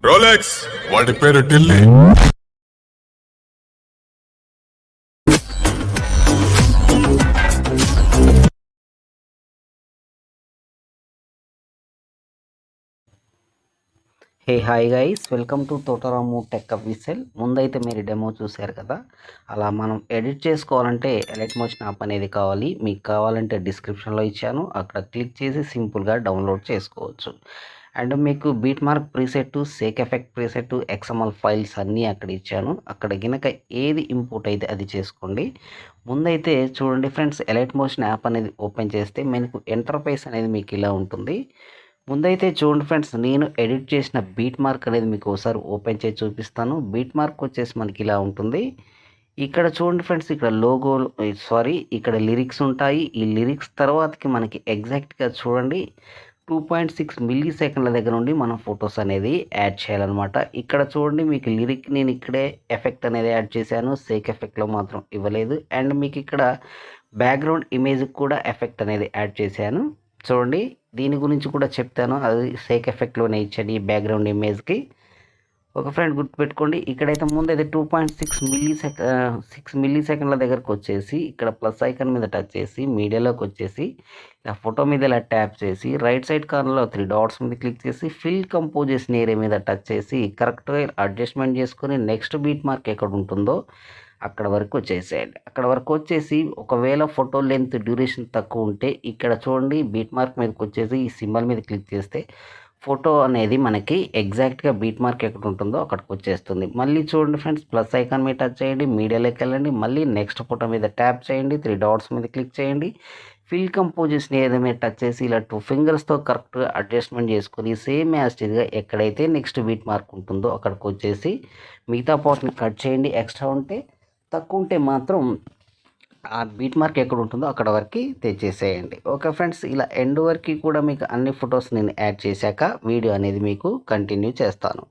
Rolex వాటి పేరు Delhi. Hey hi guys, welcome to తోట రాము టెక్ అఫీషియల్. ముందైతే మీరు డెమో చూశారు కదా, అలా మనం ఎడిట్ చేసుకోవాలంటే ఎలైట్ మోషన్ యాప్ అనేది కావాలి. మీకు కావాలంటే డిస్క్రిప్షన్లో ఇచ్చాను, అక్కడ క్లిక్ చేసి సింపుల్గా డౌన్లోడ్ చేసుకోవచ్చు. అండ్ మీకు beat mark preset, sake effect preset, XML files అన్నీ అక్కడ ఇచ్చాను. అక్కడ గినక ఏది ఇంపోర్ట్ అయితే అది చేసుకోండి. ముందైతే చూడండి ఫ్రెండ్స్, ఎలైట్ మోషన్ యాప్ అనేది ఓపెన్ చేస్తే మనకు ఇంటర్ఫేస్ అనేది మీకు ఇలా ఉంటుంది. ముందైతే చూడండి ఫ్రెండ్స్, నేను ఎడిట్ చేసిన బీట్ మార్క్ అనేది మీకు ఒకసారి ఓపెన్ చేసి చూపిస్తాను. బీట్ మార్క్ వచ్చేసి మనకి ఇలా ఉంటుంది. ఇక్కడ చూడండి ఫ్రెండ్స్, ఇక్కడ లోగో ఇక్కడ లిరిక్స్ ఉంటాయి. ఈ లిరిక్స్ తర్వాతకి మనకి ఎగ్జాక్ట్గా చూడండి 2.6 మిల్లీ సెకండ్ల దగ్గర నుండి మనం ఫొటోస్ అనేది యాడ్ చేయాలన్నమాట. ఇక్కడ చూడండి మీకు లిరిక్ నేను ఇక్కడే ఎఫెక్ట్ అనేది యాడ్ చేశాను, సేక్ ఎఫెక్ట్లో మాత్రం ఇవ్వలేదు. అండ్ మీకు ఇక్కడ బ్యాక్గ్రౌండ్ ఇమేజ్ కూడా ఎఫెక్ట్ అనేది యాడ్ చేశాను. చూడండి, దీని గురించి కూడా చెప్తాను. అది సేక్ ఎఫెక్ట్లోనే ఇచ్చాను ఈ బ్యాక్గ్రౌండ్ ఇమేజ్కి. ఒక ఫ్రెండ్ గుర్తుపెట్టుకోండి, ఇక్కడైతే ముందైతే 2.6 మిల్లీ సెకండ్ల దగ్గరకు వచ్చేసి ఇక్కడ ప్లస్ ఐకాన్ మీద టచ్ చేసి మీడియాలోకి వచ్చేసి ఇలా ఫోటో మీద ఇలా ట్యాప్ చేసి రైట్ సైడ్ కార్నర్లో 3 డాట్స్ మీద క్లిక్ చేసి ఫిల్ కంపోజిషన్ ఏరియా మీద టచ్ చేసి కరెక్ట్గా అడ్జస్ట్మెంట్ చేసుకొని నెక్స్ట్ బీట్ మార్క్ ఎక్కడ ఉంటుందో అక్కడ వరకు వచ్చేసేయండి. అక్కడ వరకు వచ్చేసి ఒకవేళ ఫోటో లెంత్ డ్యూరేషన్ తక్కువ ఉంటే ఇక్కడ చూడండి బీట్ మార్క్ మీదకి వచ్చేసి ఈ సింబల్ మీద క్లిక్ చేస్తే ఫోటో అనేది మనకి ఎగ్జాక్ట్గా బీట్ మార్క్ ఎక్కడ ఉంటుందో అక్కడికి వచ్చేస్తుంది. మళ్ళీ చూడండి ఫ్రెండ్స్, ప్లస్ ఐకాన్ మీద టచ్ చేయండి, మీడియాలోకి వెళ్ళండి, మళ్ళీ నెక్స్ట్ ఫోటో మీద ట్యాప్ చేయండి, 3 డాట్స్ మీద క్లిక్ చేయండి, ఫిల్ కంపోజిషన్ ఏదో మీద టచ్ చేసి ఇలా 2 ఫింగర్స్తో కరెక్ట్గా అడ్జస్ట్మెంట్ చేసుకొని సేమ్ యాస్టీజ్గా ఎక్కడైతే నెక్స్ట్ బీట్ మార్క్ ఉంటుందో అక్కడికి వచ్చేసి మిగతా పార్ట్ని కట్ చేయండి. ఎక్స్ట్రా ఉంటే, తక్కువ ఉంటే మాత్రం ఆ బీట్ మార్క్ ఎక్కడ ఉంటుందో అక్కడ వరకు తెచ్చేసేయండి. ఓకే ఫ్రెండ్స్, ఇలా ఎండ్ వరకు కూడా మీకు అన్ని ఫొటోస్ నేను యాడ్ చేశాక వీడియో అనేది మీకు కంటిన్యూ చేస్తాను.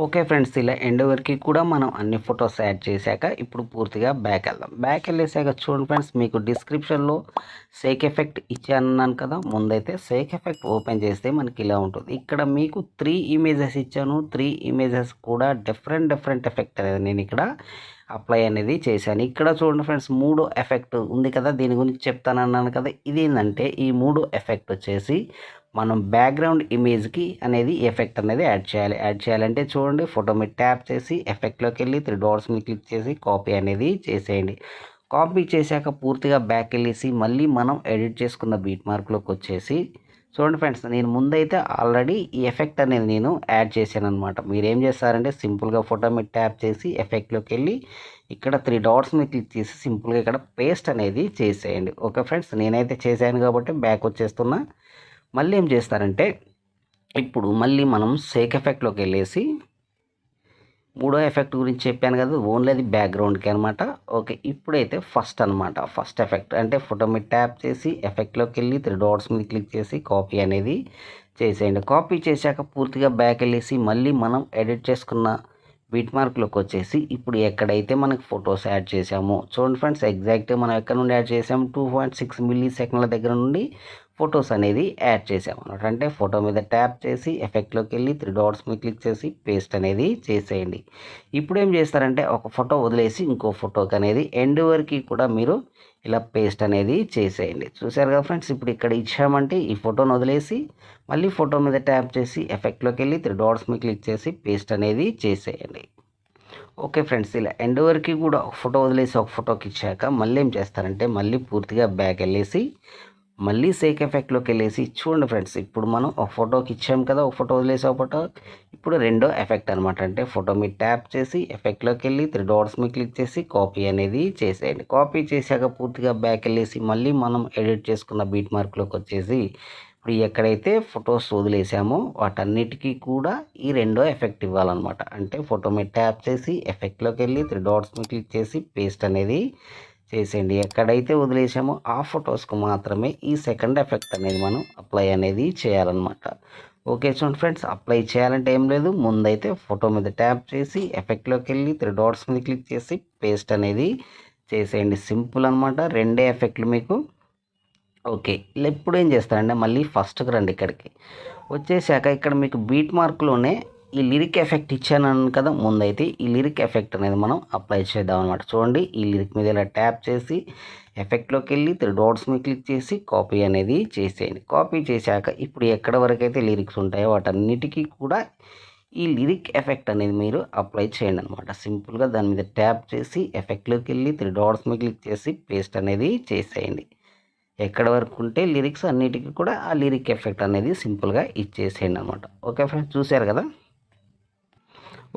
ఓకే ఫ్రెండ్స్, ఇలా ఎండ్ వరకు కూడా మనం అన్ని ఫొటోస్ యాడ్ చేశాక ఇప్పుడు పూర్తిగా బ్యాక్ వెళ్దాం. బ్యాక్ వెళ్ళేసాక చూడండి ఫ్రెండ్స్, మీకు డిస్క్రిప్షన్లో సేక్ ఎఫెక్ట్ ఇచ్చానన్నాను కదా. ముందైతే సేక్ ఎఫెక్ట్ ఓపెన్ చేస్తే మనకి ఇలా ఉంటుంది. ఇక్కడ మీకు 3 ఇమేజెస్ ఇచ్చాను. 3 ఇమేజెస్ కూడా డిఫరెంట్ ఎఫెక్ట్ అనేది నేను ఇక్కడ అప్లై అనేది చేశాను. ఇక్కడ చూడండి ఫ్రెండ్స్, 3 ఎఫెక్ట్ ఉంది కదా, దీని గురించి చెప్తానన్నాను కదా. ఇది ఏంటంటే ఈ 3 ఎఫెక్ట్ వచ్చేసి మనం బ్యాక్గ్రౌండ్ ఇమేజ్కి అనేది ఎఫెక్ట్ అనేది యాడ్ చేయాలంటే చూడండి, ఫోటో మీద ట్యాప్ చేసి ఎఫెక్ట్లోకి వెళ్ళి 3 డాట్స్ మీద క్లిక్ చేసి కాపీ అనేది చేసేయండి. కాపీ చేశాక పూర్తిగా బ్యాక్ వెళ్ళేసి మళ్ళీ మనం ఎడిట్ చేసుకున్న బీట్ మార్క్లోకి వచ్చేసి చూడండి ఫ్రెండ్స్, నేను ముందైతే ఆల్రెడీ ఈ ఎఫెక్ట్ అనేది నేను యాడ్ చేశాను అనమాట. మీరు ఏం చేస్తారంటే సింపుల్గా ఫోటో మీద ట్యాప్ చేసి ఎఫెక్ట్లోకి వెళ్ళి ఇక్కడ 3 డాట్స్ మీద క్లిక్ చేసి సింపుల్గా ఇక్కడ పేస్ట్ అనేది చేసేయండి. ఓకే ఫ్రెండ్స్, నేనైతే చేశాను కాబట్టి బ్యాక్ వచ్చేస్తున్నా. మళ్ళీ ఏం చేస్తారంటే ఇప్పుడు మళ్ళీ మనం సేక్ ఎఫెక్ట్లోకి వెళ్ళేసి 3వ ఎఫెక్ట్ గురించి చెప్పాను కదా, ఓన్లీ అది బ్యాక్గ్రౌండ్కి అనమాట. ఓకే, ఇప్పుడైతే ఫస్ట్ ఎఫెక్ట్ అంటే ఫోటో మీద ట్యాప్ చేసి ఎఫెక్ట్లోకి వెళ్ళి 3 డాట్స్ మీద క్లిక్ చేసి కాపీ అనేది చేసేయండి. కాపీ చేశాక పూర్తిగా బ్యాక్ వెళ్ళేసి మళ్ళీ మనం ఎడిట్ చేసుకున్న బీట్ మార్క్లోకి వచ్చేసి ఇప్పుడు ఎక్కడైతే మనకి ఫొటోస్ యాడ్ చేసామో చూడండి ఫ్రెండ్స్, ఎగ్జాక్ట్గా మనం ఎక్కడ నుండి యాడ్ చేసాము 2.6 మిల్లీ సెకండ్ల దగ్గర నుండి ఫొటోస్ అనేది యాడ్ చేసాము అన్నమాట. అంటే ఫోటో మీద ట్యాప్ చేసి ఎఫెక్ట్లోకి వెళ్ళి 3 డాట్స్ మీద క్లిక్ చేసి పేస్ట్ అనేది చేసేయండి. ఇప్పుడు ఏం చేస్తారంటే ఒక ఫోటో వదిలేసి ఇంకో ఫోటోకి అనేది ఎండ్ వరకు కూడా మీరు ఇలా పేస్ట్ అనేది చేసేయండి. చూసారు కదా ఫ్రెండ్స్, ఇప్పుడు ఇక్కడ ఇచ్చామంటే ఈ ఫోటోను వదిలేసి మళ్ళీ ఫోటో మీద ట్యాప్ చేసి ఎఫెక్ట్లోకి వెళ్ళి 3 డాట్స్ మీద క్లిక్ చేసి పేస్ట్ అనేది చేసేయండి. ఓకే ఫ్రెండ్స్, ఇలా ఎండ్ వరకు కూడా ఒక ఫోటో వదిలేసి ఒక ఫోటోకి ఇచ్చాక మళ్ళీ ఏం చేస్తారంటే మళ్ళీ పూర్తిగా బ్యాక్ వెళ్ళేసి మళ్ళీ సేక్ ఎఫెక్ట్లోకి వెళ్ళేసి చూడండి ఫ్రెండ్స్, ఇప్పుడు మనం ఒక ఫోటోకి ఇచ్చాం కదా, ఒక ఫోటో వదిలేసి ఒక ఫోటో. ఇప్పుడు రెండో ఎఫెక్ట్ అనమాట. అంటే ఫోటో మీద ట్యాప్ చేసి ఎఫెక్ట్లోకి వెళ్ళి 3 డాట్స్ మీద క్లిక్ చేసి కాపీ అనేది చేసేయండి. కాపీ చేశాక పూర్తిగా బ్యాక్ వెళ్ళేసి మళ్ళీ మనం ఎడిట్ చేసుకున్న బీట్ మార్క్లోకి వచ్చేసి ఇప్పుడు ఎక్కడైతే ఫొటోస్ వదిలేసామో వాటన్నిటికీ కూడా ఈ రెండో ఎఫెక్ట్ ఇవ్వాలన్నమాట. అంటే ఫోటో మీద ట్యాప్ చేసి ఎఫెక్ట్లోకి వెళ్ళి 3 డాట్స్ మీద క్లిక్ చేసి పేస్ట్ అనేది చేసేయండి. ఎక్కడైతే వదిలేసామో ఆ ఫొటోస్కు మాత్రమే ఈ సెకండ్ ఎఫెక్ట్ అనేది మనం అప్లై అనేది చేయాలన్నమాట. ఓకే చూడండి ఫ్రెండ్స్, అప్లై చేయాలంటే ఏం లేదు, ముందైతే ఫోటో మీద ట్యాప్ చేసి ఎఫెక్ట్లోకి వెళ్ళి 3 డాట్స్ మీద క్లిక్ చేసి పేస్ట్ అనేది చేసేయండి. సింపుల్ అనమాట. రెండే ఎఫెక్ట్లు మీకు ఓకే. ఇప్పుడు ఏం చేస్తారంటే మళ్ళీ ఫస్ట్‌కి రండి ఇక్కడికి. వచ్చేసాక ఇక్కడ మీకు బీట్ మార్క్‌లోనే ఈ లిరిక్ ఎఫెక్ట్ ఇచ్చానన్నాను కదా! ముందైతే ఈ లిరిక్ ఎఫెక్ట్ అనేది మనం అప్లై చేద్దామనమాట. చూడండి ఈ లిరిక్ మీద ఇలా ట్యాప్ చేసి ఎఫెక్ట్‌లోకెళ్ళి 3 డాట్స్ మీద క్లిక్ చేసి కాపీ అనేది చేసేయండి. కాపీ చేశాక ఇప్పుడు ఎక్కడ వరకైతే లిరిక్స్ ఉంటాయో వాటన్నిటికి కూడా ఈ లిరిక్ ఎఫెక్ట్ అనేది మీరు అప్లై చేయండనమాట. సింపుల్‌గా దాని మీద ట్యాప్ చేసి ఎఫెక్ట్‌లోకెళ్ళి 3 డాట్స్ మీద క్లిక్ చేసి పేస్ట్ అనేది చేసేయండి. ఎక్కడ వరకు ఉంటే లిరిక్స్ అన్నిటికి కూడా ఆ లిరిక్ ఎఫెక్ట్ అనేది సింపుల్‌గా ఇచ్చేసేయండి అనమాట. ఓకే ఫ్రెండ్స్, చూసారు కదా!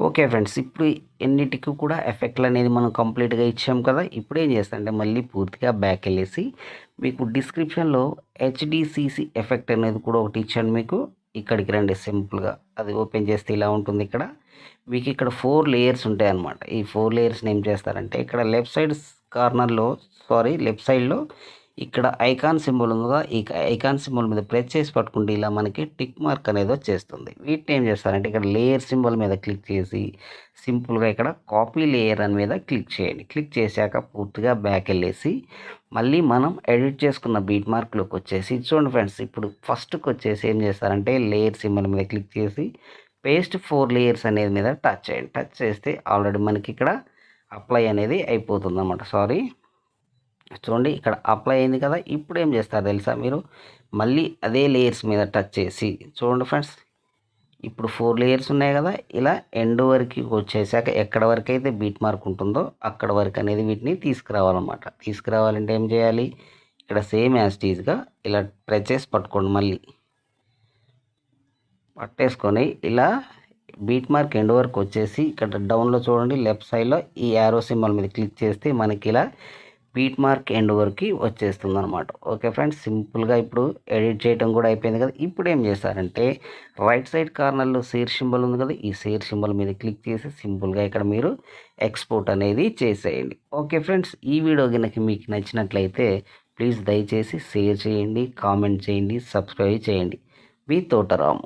ఓకే ఫ్రెండ్స్, ఇప్పుడు ఎన్నిటికి కూడా ఎఫెక్ట్లు అనేది మనం కంప్లీట్‌గా ఇచ్చాం కదా! ఇప్పుడు ఏం చేస్తానంటే మళ్ళీ పూర్తిగా బ్యాక్ వెళ్ళేసి మీకు డిస్క్రిప్షన్‌లో హెచ్‌డిసిసి ఎఫెక్ట్ అనేది కూడా ఒకటి ఇచ్చాను మీకు. ఇక్కడికి రండి సింపుల్‌గా. అది ఓపెన్ చేస్తే ఇలా ఉంటుంది ఇక్కడ. మీకు ఇక్కడ 4 లేయర్స్ ఉంటాయన్నమాట. ఈ 4 లేయర్స్‌ని ఏం చేస్తారంటే ఇక్కడ లెఫ్ట్ సైడ్ కార్నర్‌లో లెఫ్ట్ సైడ్‌లో ఇక్కడ ఐకాన్ సింబల్ ఉందిగా, ఈ ఐకాన్ సింబల్ మీద ప్రెస్ చేసి పట్టుకుంటే ఇలా మనకి టిక్ మార్క్ అనేది వచ్చేస్తుంది. వీటిని ఏం చేస్తారంటే ఇక్కడ లేయర్ సింబల్ మీద క్లిక్ చేసి సింపుల్‌గా ఇక్కడ కాపీ లేయర్ అని మీద క్లిక్ చేయండి. క్లిక్ చేశాక పూర్తిగా బ్యాక్ వెళ్ళేసి మళ్ళీ మనం ఎడిట్ చేసుకున్న బీట్ మార్క్‌లోకి వచ్చేసి చూడండి ఫ్రెండ్స్, ఇప్పుడు ఫస్ట్‌కి వచ్చేసి ఏం చేస్తారంటే లేయర్ సింబల్ మీద క్లిక్ చేసి పేస్ట్ 4 లేయర్స్ అనేది మీద టచ్ చేయండి. టచ్ చేస్తే ఆల్రెడీ మనకి ఇక్కడ అప్లై అనేది అయిపోతుందన్నమాట. చూడండి ఇక్కడ అప్లై అయింది కదా! ఇప్పుడు ఏం చేస్తారు తెలుసా మీరు, మళ్ళీ అదే లేయర్స్ మీద టచ్ చేసి చూడండి ఫ్రెండ్స్, ఇప్పుడు 4 లేయర్స్ ఉన్నాయి కదా! ఇలా ఎండ్ వరకు వచ్చేసాక ఎక్కడ వరకు అయితే బీట్ మార్క్ ఉంటుందో అక్కడ వరకు అనేది వీటిని తీసుకురావాలన్నమాట. తీసుకురావాలంటే ఏం చేయాలి, ఇక్కడ సేమ్ యాజ్ ఇట్ ఈజ్‌గా ఇలా ప్రెస్ చేసి పట్టుకోండి. మళ్ళీ పట్టేసుకొని ఇలా బీట్ మార్క్ ఎండ్ వరకు వచ్చేసి ఇక్కడ డౌన్‌లో చూడండి లెఫ్ట్ సైడ్‌లో ఈ యారో సింబల్ మీద క్లిక్ చేస్తే మనకి ఇలా బీట్ మార్క్ ఎండ్ వరకు వచ్చేస్తుందన్నమాట. ఓకే ఫ్రెండ్స్, సింపుల్‌గా ఇప్పుడు ఎడిట్ చేయడం కూడా అయిపోయింది కదా! ఇప్పుడు ఏం చేస్తారంటే రైట్ సైడ్ కార్నర్‌లో షేర్ సింబల్ ఉంది కదా! ఈ షేర్ సింబల్ మీద క్లిక్ చేసి సింపుల్‌గా ఇక్కడ మీరు ఎక్స్‌పోర్ట్ అనేది చేసేయండి. ఓకే ఫ్రెండ్స్, ఈ వీడియో గనుక మీకు నచ్చినట్లయితే ప్లీజ్ దయచేసి షేర్ చేయండి, కామెంట్ చేయండి, సబ్స్క్రైబ్ చేయండి. మీ తోట రాము.